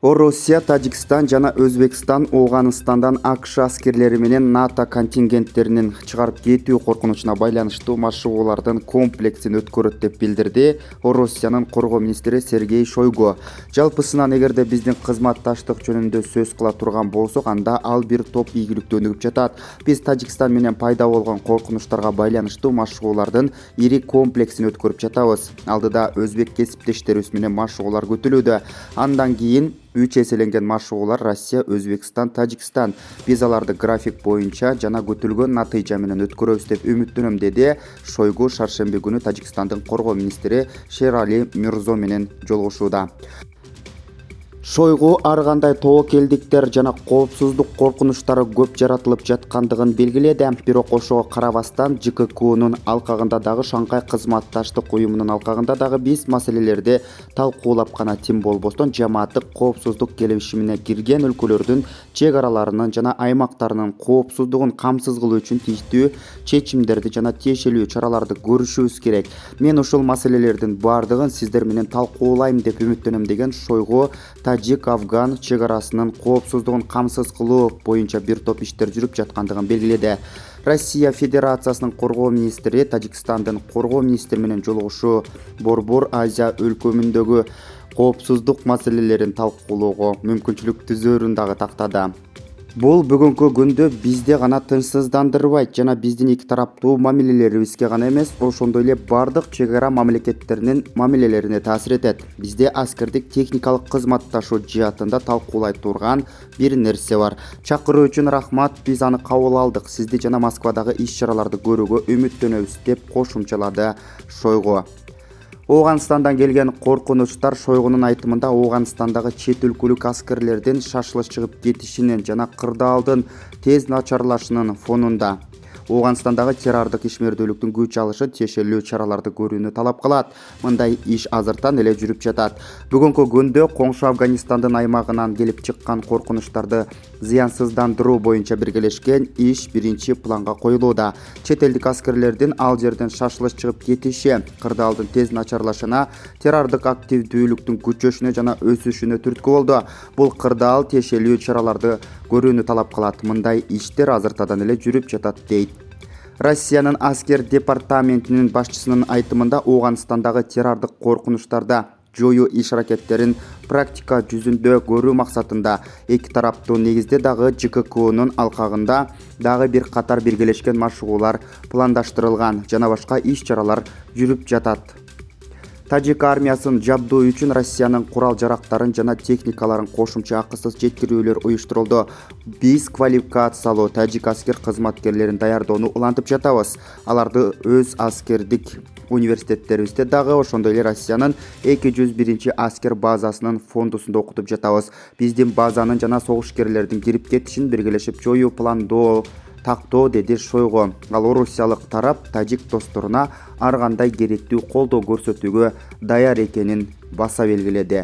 Орусия, Тажикстан жана Өзбекстан Ооганстандан АКШ аскерлери менен НАТО контингенттеринин чыгарып кетүү коркунучуна байланыштуу машыгуулардын комплексин өткөрөт деп билдирди Орусиянын коргоо министри Сергей Шойгу. Жалпысынан эгерде биздин кызматташтык жөнүндө сөз кыла турган болсок, анда ал бир топ ийгиликтүү өнүгүп жатат. Биз Тажикстан менен пайда болгон коркунучтарга байланыштуу машыгуулардын ири комплексин өткөрүп жатабыз. Алдыда өзбек кесиптештерибиз менен машыгуулар күтүлүүдө. Андан кийин 3 эселенген машыгуулар Россия, Өзбекстан, Тажикстан. Биз аларды график боюнча жана күтүлгөн натыйжа менен өткөрөбүз деп үмүттөнөм, деди Шойгу шаршемби күнү Тажикстандын коргоо министри Шерали Мирзо менен жолугушууда. Шойгу ар кандай тобокелдиктер жана коопсуздук коркунучтары көп жаратылып жаткандыгын белгиледи. Бирок ошого карабастан ЖККнун алкагында дагы Шанхай кызматташтык уюмунун алкагында дагы биз маселелерди талкуулап гана тим болбостон жамааттык коопсуздук келишимине кирген өлкөлөрдүн чек араларынын жана аймактарынын коопсуздугун камсыз кылуу үчүн тийиштүү чечимдерди жана тиешелүү чараларды көрүшүбүз керек. Мен ушул маселелердин баардыгын сиздер менен талкуулайм деп үмүттөнөм, деген Шойгу Тажик-Афган чек арасынын коопсуздугун камсыз кылуу боюнча бир топ иштер жүрүп жаткандыгын белгиледи. Россия Федерациясынын коргоо министри Тажикстандын коргоо министри менен жолугушуу Борбор Азия өлкөмүндөгү коопсуздук маселелерин талкуулоого мүмкүнчүлүк түзөөрүн дагы тактады. Бул бүгүнкү күндө бизде гана тынчсыздандырбайт жана биздин эки тараптуу мамилелерибизге гана эмес, ошондой эле бардык чек ара мамлекеттеринин мамилелерине таасир этет. Бизде аскердик техникалык кызматташуу жаатында талкуулай турган бир нерсе бар. Чакыруу үчүн рахмат, биз аны кабыл алдык. Сизди жана Москвадагы иш-чараларды көрүүгө үмүттөнөбүз, деп кошумчалады Шойгу. Ооганстандан келген коркунучтар Шойгунун айтымында Ооганстандагы чет өлкөлүк аскерлердин шашылыш чыгып кетишинин жана кырдаалдын тез начарлашынын фонунда. Ооганстандагы террордук ишмердүүлүктүн күч алышы тиешелүү чараларды көрүүнү талап кылат. Мындай иш азыртан эле жүрүп жатат. Бүгүнкү күндө коңшу Афганистандын аймагынан келип чыккан коркунучтарды зыянсыздандыруу боюнча биргелешкен иш биринчи планга коюлууда. Чет элдик аскерлердин ал жерден шашылыш чыгып кетиши кырдаалдын тез начарлашына, террордук активдүүлүктүн күчөшүнө жана өсүшүнө түрткү болду. Бул кырдаал тиешелүү чараларды көрүүнү талап кылат. Мындай иштер азыртадан эле жүрүп жатат, дейт. Россиянын аскер департаментинин башчысынын айтымында Ооганстандагы террордук коркунучтарда жоюу иш-аракеттерин практика жүзүндө көрүү максатында эки тараптуу негизде дагы ЖККнун алкагында дагы бир катар биргелешкен машыгуулар пландаштырылган жана башка иш-чаралар жүрүп жатат. Тажик армиясын жабдуу үчүн Россиянын курал-жарактарын жана техникаларын кошумча акысыз жеткирүүлөр уюштурулду. Биз квалификациялуу тажик аскер кызматкерлерин даярдоону улантып жатабыз. Аларды өз аскердик университеттерибизде дагы, ошондой эле Россиянын 201 аскер базасынын фондусунда окутуп жатабыз. Биздин базанын жана согушкерлердин кирип кетишин биргелешип жоюу пландоо тактоо, деди Шойгу. Ал орусиялык тарап тажик досторуна ар кандай керектүү колдоо көрсөтүүгө даяр экенин баса белгиледи.